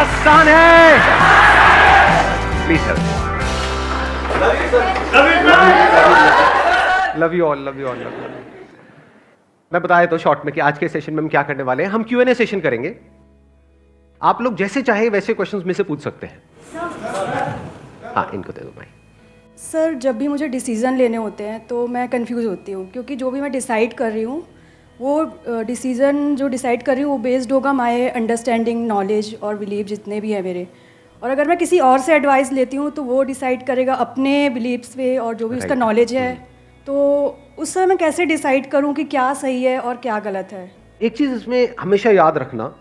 आसान है। Please sir. Love you all, love you all. मैं बताया तो शॉर्ट में कि आज के सेशन में हम क्या करने वाले हैं। हम Q&A सेशन करेंगे। आप लोग जैसे चाहे वैसे क्वेश्चंस में से पूछ सकते हैं। हाँ, इनको दे दो भाई। सर, जब भी मुझे डिसीज़न लेने होते हैं तो मैं कंफ्यूज होती हूँ, क्योंकि जो भी मैं डिसाइड कर रही हूँ वो डिसीज़न जो डिसाइड कर रही हूँ वो बेस्ड होगा माय अंडरस्टैंडिंग, नॉलेज और बिलीव जितने भी है मेरे। और अगर मैं किसी और से एडवाइस लेती हूँ तो वो डिसाइड करेगा अपने बिलीव्स पे और जो भी उसका नॉलेज है। तो उस समय मैं कैसे डिसाइड करूँ कि क्या सही है और क्या गलत है? एक चीज इसमें हमेशा याद रखना,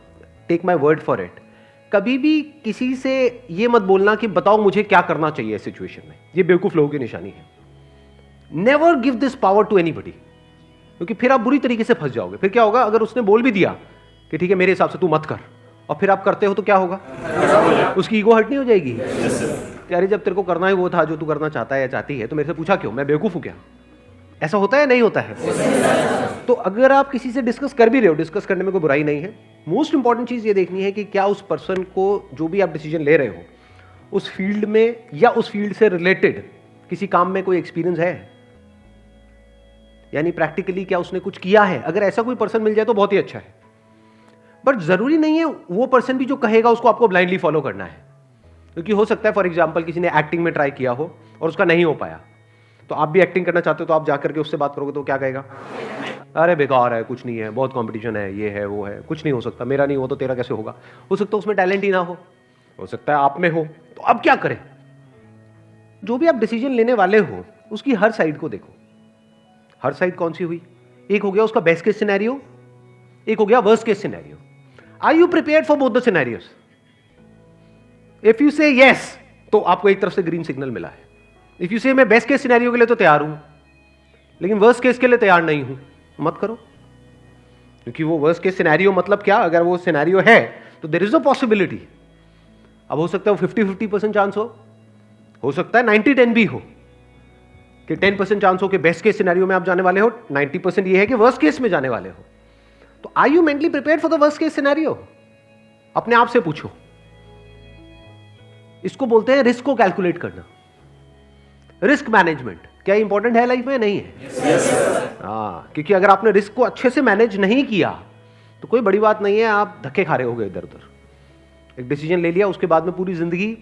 take my word for it, कभी भी किसी से ये मत बोलना कि बताओ मुझे क्या करना चाहिए इस सिचुएशन में। ये बेवकूफ लोगों की निशानी है। Never give this power to anybody, क्योंकि फिर आप बुरी तरीके से फंस जाओगे। फिर क्या होगा, अगर उसने बोल भी दिया कि ठीक है मेरे हिसाब से तू मत कर, और फिर आप करते हो तो क्या होगा, उसकी ईगो हर्ट नहीं हो जाएगी? यार जब तेरे को करना ही वो था जो तू करना चाहता है या चाहती है, तो मेरे से पूछा क्यों? मैं बेवकूफ हूं क्या? ऐसा होता है नहीं होता है? तो अगर आप किसी से डिस्कस कर भी रहे हो, डिस्कस करने में कोई बुराई नहीं है। मोस्ट इंपॉर्टेंट चीज ये देखनी है कि क्या उस पर्सन को जो भी आप डिसीजन ले रहे हो उस फील्ड में या उस फील्ड से रिलेटेड किसी काम में कोई एक्सपीरियंस है, यानी प्रैक्टिकली क्या उसने कुछ किया है। अगर ऐसा कोई पर्सन मिल जाए तो बहुत ही अच्छा है, बट जरूरी नहीं है वो पर्सन भी जो कहेगा उसको आपको ब्लाइंडली फॉलो करना है। क्योंकि हो सकता है फॉर एग्जाम्पल किसी ने एक्टिंग में ट्राई किया हो और उसका नहीं हो पाया, तो आप भी एक्टिंग करना चाहते हो तो आप जाकर के उससे बात करोगे तो क्या कहेगा? अरे बेकार है, कुछ नहीं है, बहुत कंपटीशन है, ये है वो है, कुछ नहीं हो सकता, मेरा नहीं हो तो तेरा कैसे होगा? हो सकता है उसमें टैलेंट ही ना हो सकता है आप में हो। तो अब क्या करें? जो भी आप डिसीजन लेने वाले हो उसकी हर साइड को देखो। हर साइड कौन सी हुई? एक हो गया उसका बेस्ट केस सिनेरियो, एक हो गया worst case scenario. Are you prepared for both the scenarios? If you say yes, तो आपको एक तरफ से ग्रीन सिग्नल मिला है। इफ यू से मैं बेस्ट केस सिनेरियो के लिए तो तैयार हूं, लेकिन वर्स्ट केस के लिए तैयार नहीं हूं, मत करो। क्योंकि वो वर्स्ट केस सिनेरियो मतलब क्या, अगर वो सिनेरियो है तो देयर इज अ पॉसिबिलिटी। अब हो सकता है वो 50-50% चांस हो सकता है 90-10 भी हो, कि 10% चांस हो कि बेस्ट केस सिनेरियो में आप जाने वाले हो, 90% ये है कि वर्स्ट केस में जाने वाले हो। तो are you mentally prepared for the worst case scenario? अपने आप से पूछो। इसको बोलते हैं रिस्क को कैलकुलेट करना, रिस्क मैनेजमेंट। क्या इंपॉर्टेंट है लाइफ में? नहीं है। हाँ, क्योंकि अगर आपने रिस्क को अच्छे से मैनेज नहीं किया तो कोई बड़ी बात नहीं है, आप धक्के खा रहे होगे इधर उधर। एक डिसीजन ले लिया, उसके बाद में पूरी जिंदगी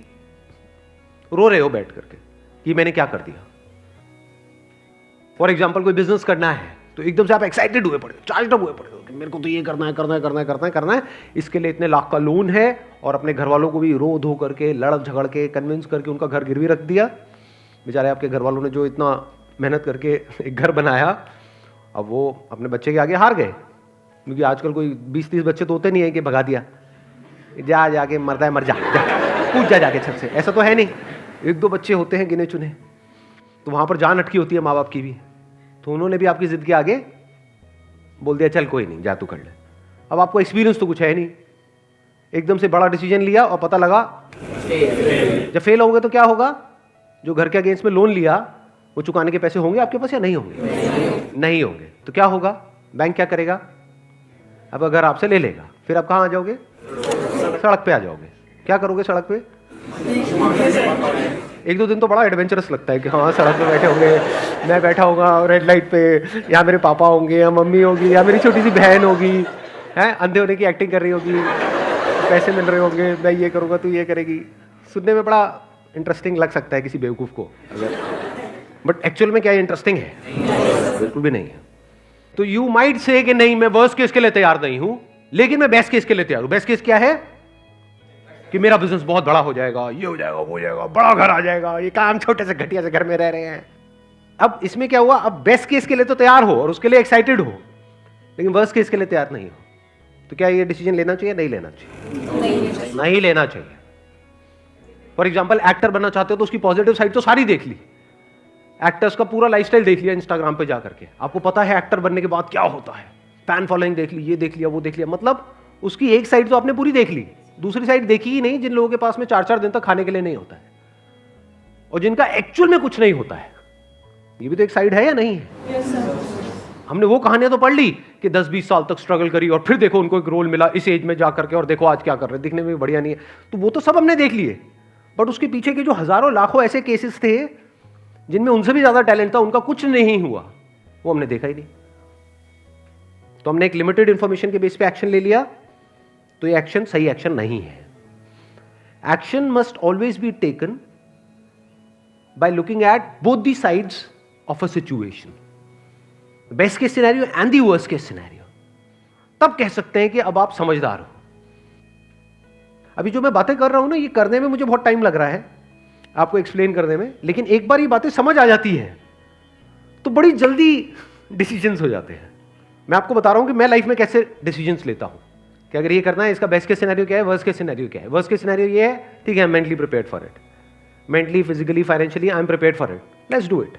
रो रहे हो बैठ करके कि मैंने क्या कर दिया। फॉर एग्जाम्पल कोई बिजनेस करना है तो एकदम से आप एक्साइटेड हुए पड़े, चार्ज अप हुए पड़े हो कि मेरे को तो ये करना है, इसके लिए इतने लाख का लोन है, और अपने घर वालों को भी रो धो करके, लड़ झगड़ के, कन्विंस करके उनका घर गिरवी रख दिया। बेचारे आपके घर वालों ने जो इतना मेहनत करके एक घर बनाया, अब वो अपने बच्चे के आगे हार गए। क्योंकि आजकल कोई 20-30 बच्चे तो होते नहीं है कि भगा दिया, जा जाके मरता है, मर जा, कूद जा जाके छत से। ऐसा तो है नहीं, 1-2 बच्चे होते हैं गिने चुने, तो वहां पर जान अटकी होती है माँ बाप की भी। तो उन्होंने भी आपकी जिद के आगे बोल दिया चल कोई नहीं, जा तू कर ले। अब आपको एक्सपीरियंस तो कुछ है नहीं, एकदम से बड़ा डिसीजन लिया और पता लगा जब फेल होगे तो क्या होगा? जो घर के अगेंस्ट में लोन लिया वो चुकाने के पैसे होंगे आपके पास या नहीं होंगे? नहीं होंगे। तो क्या होगा? बैंक क्या करेगा? अब अगर आपसे ले लेगा, फिर आप कहाँ आ जाओगे? सड़क पे आ जाओगे। क्या करोगे सड़क पे? 1-2 दिन तो बड़ा एडवेंचरस लगता है कि हाँ सड़क पे बैठे होंगे, मैं बैठा होगा रेड लाइट पे, या मेरे पापा होंगे, या मम्मी होगी, या मेरी छोटी सी बहन होगी, है अंधे होने की एक्टिंग कर रही होगी, पैसे मिल रहे होंगे, मैं ये करूँगा तू ये करेगी। सुनने में बड़ा इंटरेस्टिंग लग सकता है किसी बेवकूफ़ को, बट एक्चुअल में क्या इंटरेस्टिंग है? बिल्कुल भी नहीं है। तो यू माइट से कि नहीं मैं वर्स्ट केस के लिए तैयार नहीं हूं, लेकिन मैं बेस्ट केस के लिए तैयार हूं। बेस्ट केस क्या है? कि मेरा बिजनेस बहुत बड़ा हो जाएगा, ये हो जाएगा, वो हो जाएगा, बड़ा घर आ जाएगा, ये काम छोटे से घटिया से घर में रह रहे हैं। अब इसमें क्या हुआ? अब बेस्ट केस के लिए तो तैयार हो और उसके लिए एक्साइटेड हो, लेकिन वर्स्ट केस के लिए तैयार नहीं हो। तो क्या ये डिसीजन लेना चाहिए? नहीं लेना चाहिए, नहीं लेना चाहिए। फॉर एग्जाम्पल एक्टर बनना चाहते हो तो उसकी पॉजिटिव साइड तो सारी देख ली, एक्टर्स का पूरा लाइफस्टाइल देख लिया इंस्टाग्राम पे जाकर के, आपको पता है एक्टर बनने के बाद क्या होता है, फैन फॉलोइंग देख ली, ये देख लिया, वो देख लिया, मतलब उसकी एक साइड तो आपने पूरी देख ली, दूसरी साइड देखी ही नहीं। जिन लोगों के पास में 4-4 दिन तक खाने के लिए नहीं होता है और जिनका एक्चुअल में कुछ नहीं होता है, ये भी तो एक साइड है या नहीं है? हमने वो कहानियां तो पढ़ ली कि 10-20 साल तक स्ट्रगल करी और फिर देखो उनको एक रोल मिला इस एज में जा करके और देखो आज क्या कर रहे हैं, दिखने में भी बढ़िया नहीं है, तो वो तो सब हमने देख लिए। बट उसके पीछे के जो हजारों लाखों ऐसे केसेस थे जिनमें उनसे भी ज्यादा टैलेंट था, उनका कुछ नहीं हुआ, वो हमने देखा ही नहीं। तो हमने एक लिमिटेड इंफॉर्मेशन के बेस पे एक्शन ले लिया, तो ये एक्शन सही एक्शन नहीं है। Action must always be taken by looking at both the sides of a situation, the best case scenario and the worst case scenario। तब कह सकते हैं कि अब आप समझदार हो। अभी जो मैं बातें कर रहा हूं ना, ये करने में मुझे बहुत टाइम लग रहा है आपको एक्सप्लेन करने में, लेकिन एक बार ये बातें समझ आ जाती हैं तो बड़ी जल्दी डिसीजंस हो जाते हैं। मैं आपको बता रहा हूं कि मैं लाइफ में कैसे डिसीजंस लेता हूं कि अगर ये करना है, इसका बेस्ट केस सिनेरियो क्या है, वर्स्ट केस सिनेरियो क्या है। वर्स्ट केस सिनेरियो ये है, ठीक है, I am mentally prepared for it, mentally, physically, financially, I am prepared for it. Let's do it.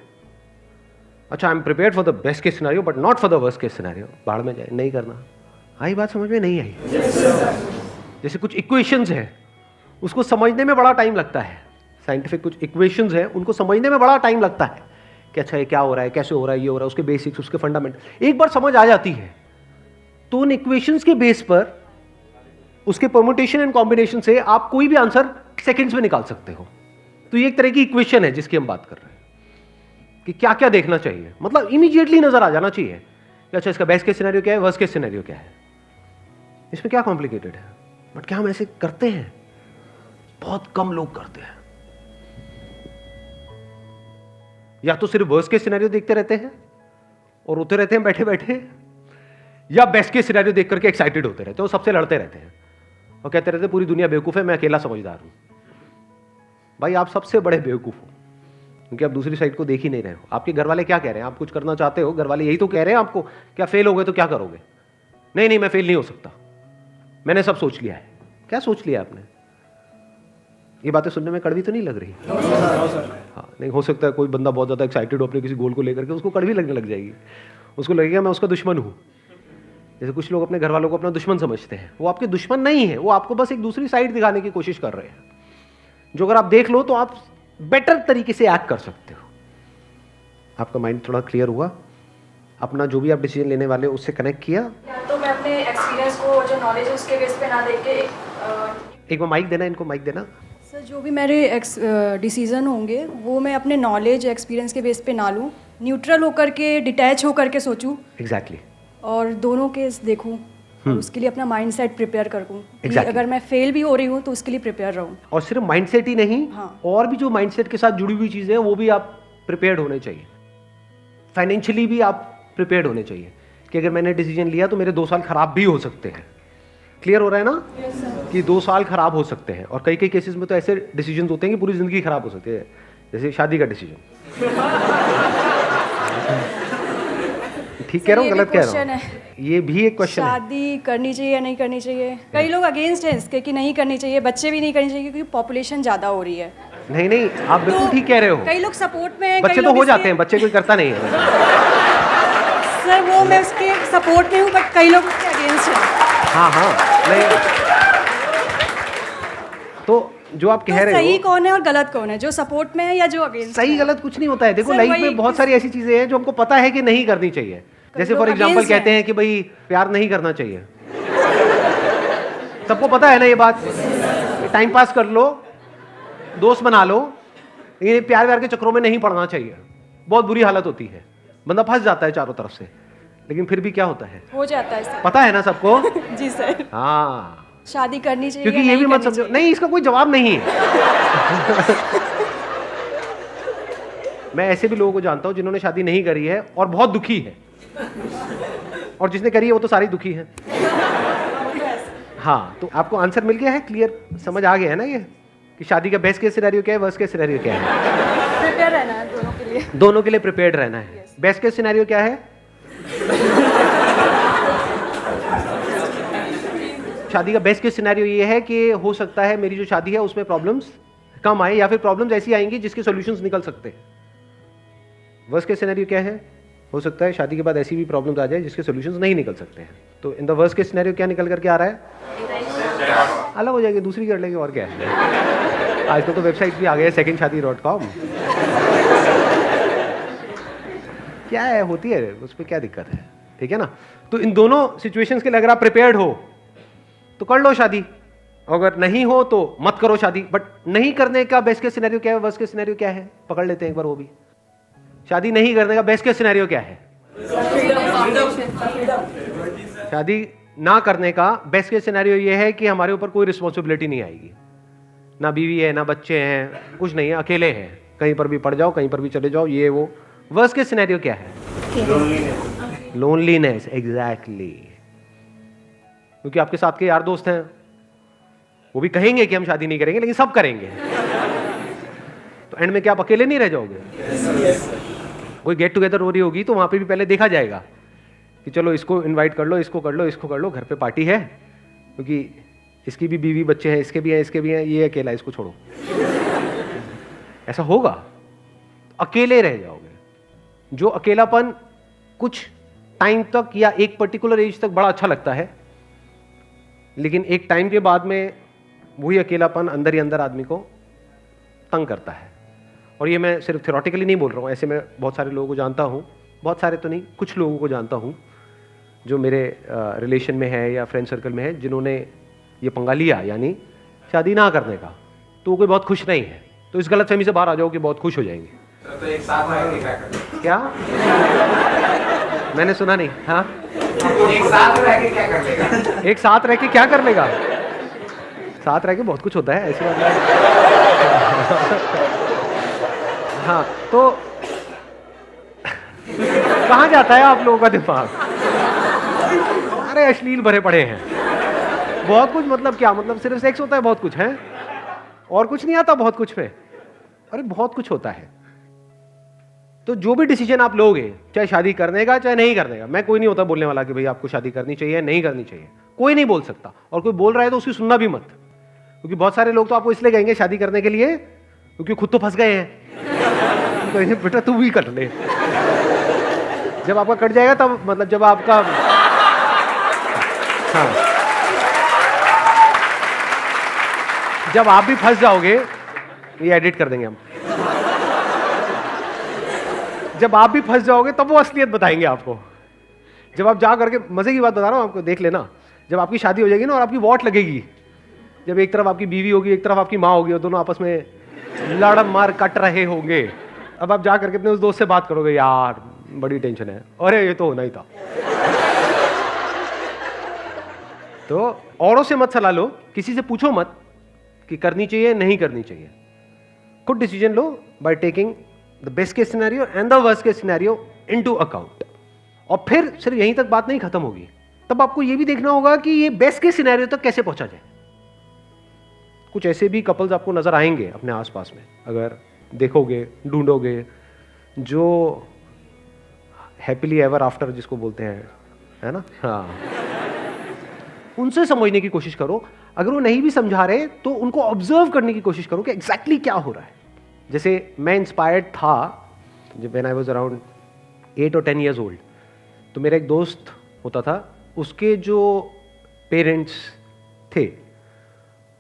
अच्छा, I am prepared for the best case scenario, but not for the worst case scenario. बाहर में जाए, नहीं करना। आई बात समझ में नहीं आई? जैसे कुछ इक्वेशंस है, उसको समझने में बड़ा टाइम लगता है। साइंटिफिक कुछ इक्वेशंस है, उनको समझने में बड़ा टाइम लगता है कि अच्छा ये क्या हो रहा है, कैसे हो रहा है, ये हो रहा है, उसके बेसिक्स, उसके फंडामेंटल एक बार समझ आ जाती है तो उन इक्वेशंस के बेस पर, उसके परम्यूटेशन एंड कॉम्बिनेशन से आप कोई भी आंसर सेकंड्स में निकाल सकते हो। तो ये एक तरह की इक्वेशन है जिसकी हम बात कर रहे हैं कि क्या क्या देखना चाहिए, मतलब इमीडिएटली नजर आ जाना चाहिए कि अच्छा इसका बेस्ट केस सिनेरियो क्या है, वर्स्ट केस सिनेरियो क्या है। इसमें क्या कॉम्प्लिकेटेड है, बट क्या हम ऐसे करते हैं? बहुत कम लोग करते हैं। या तो सिर्फ वर्स्ट केस सिनेरियो देखते रहते हैं और रोते रहते हैं बैठे बैठे, या बेस्ट केस सिनेरियो देख करके एक्साइटेड होते रहते हैं, वो सबसे लड़ते रहते हैं और कहते रहते हैं पूरी दुनिया बेवकूफ है, मैं अकेला समझदार हूं। भाई आप सबसे बड़े बेवकूफ हो, क्योंकि आप दूसरी साइड को देख ही नहीं रहे हो। आपके घर वाले क्या कह रहे हैं, आप कुछ करना चाहते हो, घर वाले यही तो कह रहे हैं आपको, क्या फेल हो गए तो क्या करोगे? नहीं नहीं, मैं फेल नहीं हो सकता, मैंने सब सोच लिया है। क्या सोच लिया आपने? ये बातें सुनने में कड़वी तो नहीं लग रही? हाँ, नहीं हो सकता है कोई बंदा बहुत ज्यादा एक्साइटेड हो अपने किसी गोल को लेकर के, उसको कड़वी लगने लग जाएगी, उसको लगेगा मैं उसका दुश्मन हूं। जैसे कुछ लोग अपने घर वालों को अपना दुश्मन समझते हैं, वो आपके दुश्मन नहीं है, वो आपको बस एक दूसरी साइड दिखाने की कोशिश कर रहे हैं, जो अगर आप देख लो तो आप बेटर तरीके से एक्ट कर सकते हो। आपका माइंड थोड़ा क्लियर हुआ? अपना जो भी आप डिसीजन लेने वाले हो उससे कनेक्ट किया? तो मैं अपने एक्सपीरियंस को, जो नॉलेज है उसके बेस पे ना देख के एक बार माइक देना, इनको माइक देना। सर, जो भी मेरे डिसीजन होंगे वो मैं अपने नॉलेज एक्सपीरियंस के बेस पे ना लूँ, न्यूट्रल होकर के, डिटैच होकर के सोचूं। एग्जैक्टली। और दोनों केस देखूं और उसके लिए अपना माइंडसेट प्रिपेयर करूं कि Exactly. अगर मैं फेल भी हो रही हूं तो उसके लिए प्रिपेयर रहूं। और सिर्फ माइंडसेट ही नहीं, हाँ। और भी जो माइंडसेट के साथ जुड़ी हुई चीजें हैं वो भी आप प्रिपेयर्ड होने चाहिए। फाइनेंशियली भी आप प्रिपेयर्ड होने चाहिए कि अगर मैंने डिसीजन लिया तो मेरे 2 साल खराब भी हो सकते हैं। क्लियर हो रहा है ना? कि 2 साल खराब हो सकते हैं, और कई कई केसेस में तो ऐसे डिसीजन होते हैं कि पूरी जिंदगी खराब हो सकती है, जैसे शादी का डिसीजन। ठीक कह रहा हूँ, गलत कह रहा हूँ? ये भी एक क्वेश्चन है। शादी करनी चाहिए या नहीं करनी चाहिए? कई लोग अगेंस्ट हैं इसके कि नहीं करनी चाहिए, बच्चे भी नहीं करनी चाहिए क्योंकि पॉपुलेशन ज़्यादा हो रही है। नहीं नहीं, आप बिल्कुल ठीक कह रहे हो। कई लोग सपोर्ट में हैं, बच्चे तो हो जाते हैं, बच्चे कोई करता नहीं है। सर वो मैं उसके सपोर्ट में हूँ, बट कई लोग उसके अगेंस्ट हैं। हाँ हाँ, नहीं तो जो आप कह रहे हो, सही कौन है और गलत कौन है, जो सपोर्ट में है या जो अगेंस्ट? सही गलत कुछ नहीं होता है। देखो सर, लाइफ वही में बहुत सारी ऐसी चीजें हैं जो हमको पता है कि नहीं करनी चाहिए। जैसे फॉर एग्जांपल कहते हैं कि भाई प्यार नहीं करना चाहिए, सबको पता है ना ये बात। टाइम पास कर लो, दोस्त बना लो, लेकिन प्यार व्यार के चक्रों में नहीं पड़ना चाहिए। बहुत बुरी हालत होती है, बंदा फंस जाता है चारों तरफ से, लेकिन फिर भी क्या होता है, हो जाता है सर। पता है ना सबको। जी सर। हाँ, शादी करनी चाहिए क्योंकि ये भी मत समझो, नहीं इसका कोई जवाब नहीं है। मैं ऐसे भी लोगों को जानता हूं जिन्होंने शादी नहीं करी है और बहुत दुखी है, और जिसने करी है वो तो सारी दुखी है। हाँ, तो आपको आंसर मिल गया है, क्लियर समझ आ गया है ना ये कि शादी का बेस्ट केस सिनेरियो क्या है, वर्स्ट केस सिनेरियो क्या है। प्रिपेयर रहना है दोनों के लिए। दोनों के लिए प्रिपेयर्ड रहना है। बेस्ट केस सिनेरियो क्या है? शादी का बेस्ट केस सिनेरियो ये है कि हो सकता है मेरी जो शादी है उसमें प्रॉब्लम्स कम आए, या फिर प्रॉब्लम्स ऐसी आएंगी जिसके सॉल्यूशंस निकल सकते हैं। वर्स्ट केस सिनेरियो क्या है? हो सकता है शादी के बाद ऐसी भी प्रॉब्लम्स आ जाए जिसके सॉल्यूशंस नहीं निकल सकते हैं। तो in the worst case scenario क्या निकल करके आ रहा है? अलग हो जाएगी, दूसरी कर लेंगे, और क्या है। आजकल तो वेबसाइट भी आ गए secondshadi.com। क्या है, होती है, उस पर क्या दिक्कत है, ठीक है ना। तो इन दोनों सिचुएशंस के लिए अगर आप प्रिपेयर्ड हो तो कर लो शादी, अगर नहीं हो तो मत करो शादी। बट नहीं करने का बेस्ट केस सिनेरियो क्या है, वर्स्ट केस सिनेरियो क्या है, पकड़ लेते हैं एक बार वो भी। शादी नहीं करने का बेस्ट केस सिनेरियो क्या है? शादी ना करने का बेस्ट केस सिनेरियो ये है कि हमारे ऊपर कोई रिस्पॉन्सिबिलिटी नहीं आएगी, ना बीवी है, ना बच्चे हैं, कुछ नहीं है, अकेले हैं, कहीं पर भी पड़ जाओ, कहीं पर भी चले जाओ, ये वो। वर्स्ट केस सिनेरियो क्या है? Loneliness, exactly. क्योंकि आपके साथ के यार दोस्त हैं, वो भी कहेंगे कि हम शादी नहीं करेंगे, लेकिन सब करेंगे। तो एंड में क्या आप अकेले नहीं रह जाओगे? कोई गेट टुगेदर हो रही होगी तो वहां पे भी पहले देखा जाएगा कि चलो इसको इनवाइट कर लो, इसको कर लो, इसको कर लो, घर पे पार्टी है, क्योंकि इसकी भी बीवी बच्चे हैं, इसके भी हैं, इसके भी हैं, ये अकेला, इसको छोड़ो। ऐसा होगा, अकेले रह जाओगे। जो अकेलापन कुछ टाइम तक या एक पर्टिकुलर एज तक बड़ा अच्छा लगता है, लेकिन एक टाइम के बाद में वही अकेलापन अंदर ही अंदर आदमी को तंग करता है। और ये मैं सिर्फ थ्योरेटिकली नहीं बोल रहा हूँ, ऐसे मैं बहुत सारे लोगों को जानता हूँ, बहुत सारे तो नहीं, कुछ लोगों को जानता हूँ जो मेरे रिलेशन में है या फ्रेंड सर्कल में है, जिन्होंने ये पंगा लिया, यानी शादी ना करने का, तो वो कोई बहुत खुश नहीं है। तो इस गलतफहमी से बाहर आ जाओ कि बहुत खुश हो जाएंगे। तो एक साथ रह के क्या कर क्या? मैंने सुना नहीं। हाँ, एक साथ रह के क्या कर लेगा? एक साथ रह के क्या कर लेगा? साथ रह के बहुत कुछ होता है, ऐसी बात नहीं। हाँ, तो कहाँ जाता है आप लोगों का दिमाग? अरे अश्लील भरे पड़े हैं बहुत कुछ। मतलब क्या मतलब? सिर्फ सेक्स होता है? बहुत कुछ है, और कुछ नहीं आता बहुत कुछ में? अरे बहुत कुछ होता है। तो जो भी डिसीजन आप लोगे, चाहे शादी करने का चाहे नहीं करने का, मैं कोई नहीं होता बोलने वाला कि भाई आपको शादी करनी चाहिए नहीं करनी चाहिए, कोई नहीं बोल सकता। और कोई बोल रहा है तो उसकी सुनना भी मत, क्योंकि बहुत सारे लोग तो आपको इसलिए कहेंगे शादी करने के लिए क्योंकि खुद तो फंस गए हैं। तो बेटा तू भी कर ले, जब आपका कट जाएगा तब, मतलब जब आपका, हाँ, जब आप भी फंस जाओगे, ये एडिट कर देंगे हम, जब आप भी फंस जाओगे तब वो असलियत बताएंगे आपको। जब आप जा करके, मजे की बात बता रहा हूं आपको, देख लेना, जब आपकी शादी हो जाएगी ना और आपकी वॉट लगेगी, जब एक तरफ आपकी बीवी होगी, एक तरफ आपकी माँ होगी, और दोनों आपस में लड़ मार कट रहे होंगे, अब आप जा करके अपने उस दोस्त से बात करोगे, यार बड़ी टेंशन है, अरे ये तो होना ही था। तो औरों से मत सलाह लो, किसी से पूछो मत कि करनी चाहिए नहीं करनी चाहिए। खुद decision low by taking the best case scenario and the worst case scenario into account. और फिर सिर्फ यहीं तक बात नहीं खत्म होगी, तब आपको यह भी देखना होगा कि ये बेस्ट केस सिनेरियो तक कैसे पहुंचा जाए। कुछ ऐसे भी कपल्स आपको नजर आएंगे अपने आसपास में, अगर देखोगे, ढूंढोगे, जो हैप्पीली एवर आफ्टर जिसको बोलते हैं, है ना, हाँ, उनसे समझने की कोशिश करो। अगर वो नहीं भी समझा रहे तो उनको ऑब्जर्व करने की कोशिश करो कि एग्जैक्टली क्या हो रहा है। जैसे मैं इंस्पायर्ड था जब व्हेन आई वाज अराउंड 8 और 10 ईयर्स ओल्ड, तो मेरा एक दोस्त होता था, उसके जो पेरेंट्स थे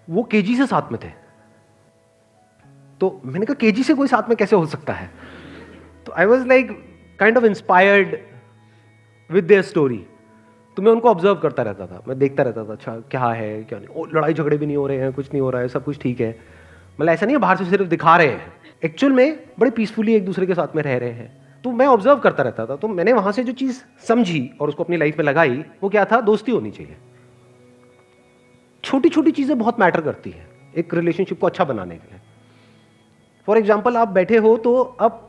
वो केजी से साथ में थे। तो मैंने कहा केजी से कोई साथ में कैसे हो सकता है? तो I was like kind of inspired with their story. तो मैं उनको ऑब्जर्व करता रहता था, मैं देखता रहता था, अच्छा क्या है क्या नहीं, लड़ाई झगड़े भी नहीं हो रहे हैं, कुछ नहीं हो रहा है, सब कुछ ठीक है। मतलब ऐसा नहीं है बाहर से सिर्फ दिखा रहे हैं, एक्चुअल में बड़े पीसफुली एक दूसरे के साथ में रह रहे हैं। तो मैं ऑब्जर्व करता रहता था। तो मैंने वहां से जो चीज़ समझी और उसको अपनी लाइफ में लगाई, वो क्या था? दोस्ती होनी चाहिए। छोटी छोटी चीज़ें बहुत मैटर करती हैं एक रिलेशनशिप को अच्छा बनाने के लिए। फॉर एग्जाम्पल, आप बैठे हो तो अब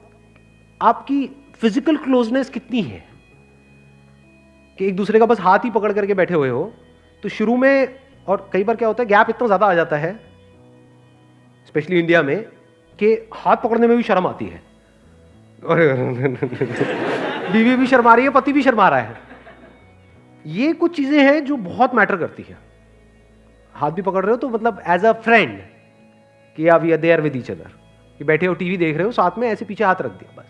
आपकी फिजिकल क्लोजनेस कितनी है कि एक दूसरे का बस हाथ ही पकड़ करके बैठे हुए हो। तो शुरू में, और कई बार क्या होता है, गैप इतना ज़्यादा आ जाता है स्पेशली इंडिया में कि हाथ पकड़ने में भी शर्म आती है। अरे बीवी भी शर्मा रही है, पति भी शर्मा रहा है। ये कुछ चीज़ें हैं जो बहुत मैटर करती है। हाथ भी पकड़ रहे हो तो मतलब एज अ फ्रेंड कि आप we are there with each other, कि बैठे हो टीवी देख रहे हो, साथ में ऐसे पीछे हाथ रख दिया, बस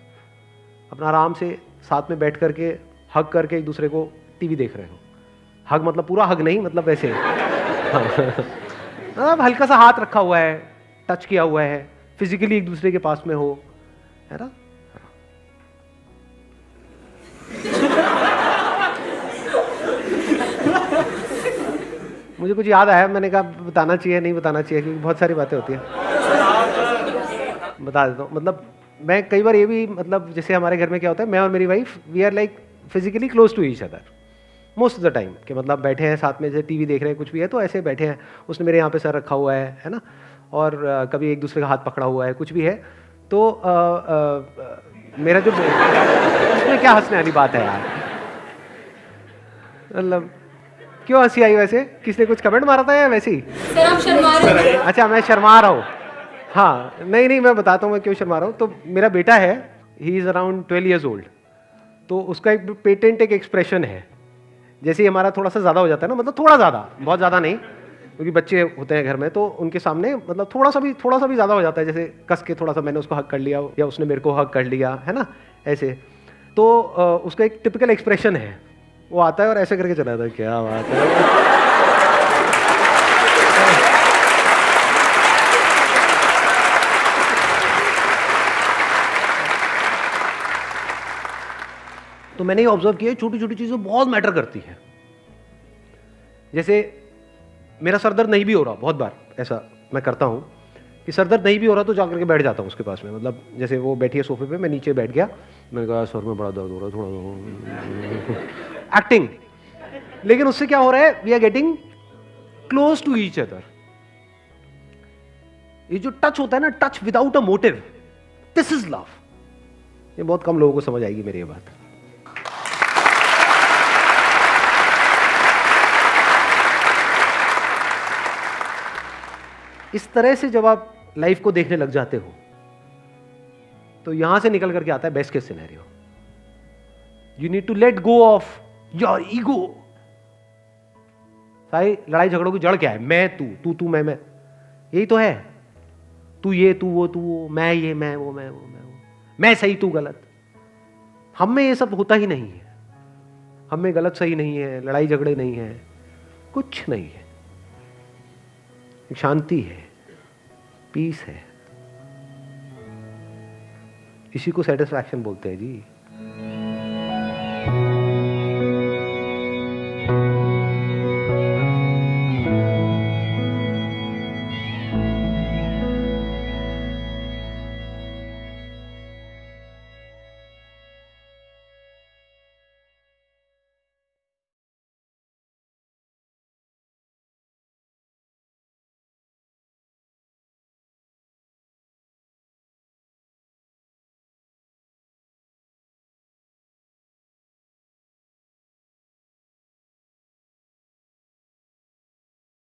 अपना आराम से साथ में बैठ करके हग करके एक दूसरे को टीवी देख रहे हो। हग मतलब पूरा हग नहीं, मतलब वैसे मतलब हल्का सा हाथ रखा हुआ है, टच किया हुआ है, फिजिकली एक दूसरे के पास में हो, है ना। मुझे कुछ याद आया, मैंने कहा बताना चाहिए नहीं बताना चाहिए, क्योंकि बहुत सारी बातें होती हैं। बता देता हूँ। मतलब मैं कई बार ये भी, मतलब जैसे हमारे घर में क्या होता है, मैं और मेरी wife we are like physically close to each other most of the time, कि मतलब बैठे हैं साथ में, जैसे टीवी देख रहे हैं कुछ भी है तो ऐसे बैठे हैं, उसने मेरे यहाँ पे सर रखा हुआ है ना, और कभी एक दूसरे का हाथ पकड़ा हुआ है, कुछ भी है तो मेरा जो उसमें क्या हंसने वाली बात है यार, मतलब क्यों हंसी आई? वैसे किसने कुछ कमेंट मारा था या वैसे ही? सर आप शर्मा रहे हैं। अच्छा मैं शर्मा रहा हूँ। हाँ नहीं मैं बताता हूँ मैं क्यों शर्मा रहा हूँ। तो मेरा बेटा है, he is around 12 years old, तो उसका एक पेटेंट एक एक्सप्रेशन है, जैसे ही हमारा थोड़ा सा ज़्यादा हो जाता है ना, मतलब थोड़ा ज़्यादा, बहुत ज़्यादा नहीं, क्योंकि बच्चे होते हैं घर में तो उनके सामने मतलब थोड़ा सा भी ज़्यादा हो जाता है, जैसे कस के थोड़ा सा मैंने उसको हक कर लिया या उसने मेरे को हक कर लिया, है ना, ऐसे। तो उसका एक टिपिकल एक्सप्रेशन है, वो आता है और ऐसे करके चला जाता है, क्या बात है। तो मैंने ये ऑब्जर्व किया, छोटी छोटी चीज़ें बहुत मैटर करती हैं। जैसे मेरा सर दर्द नहीं भी हो रहा, बहुत बार ऐसा मैं करता हूँ कि सर दर्द नहीं भी हो रहा तो जाकर के बैठ जाता हूँ उसके पास में, मतलब जैसे वो बैठी है सोफे पे, मैं नीचे बैठ गया, मैंने कहा सर में बड़ा दर्द हो रहा है, थोड़ा एक्टिंग। लेकिन उससे क्या हो रहा है, we are getting close to each other. ये जो टच होता है ना, touch without a motive, this is love. ये बहुत कम लोगों को समझ आएगी मेरी ये बात। इस तरह से जब आप लाइफ को देखने लग जाते हो तो यहां से निकल करके आता है best case scenario. You need to let go of your ego. सारी लड़ाई झगड़ों की जड़ क्या है? मैं तू मैं, यही तो है। तू ये तू वो, मैं ये मैं वो, मैं सही तू गलत। हम में ये सब होता ही नहीं है। हम में गलत सही नहीं है, लड़ाई झगड़े नहीं है, कुछ नहीं है। शांति है, पीस है, इसी को सेटिस्फैक्शन बोलते हैं जी।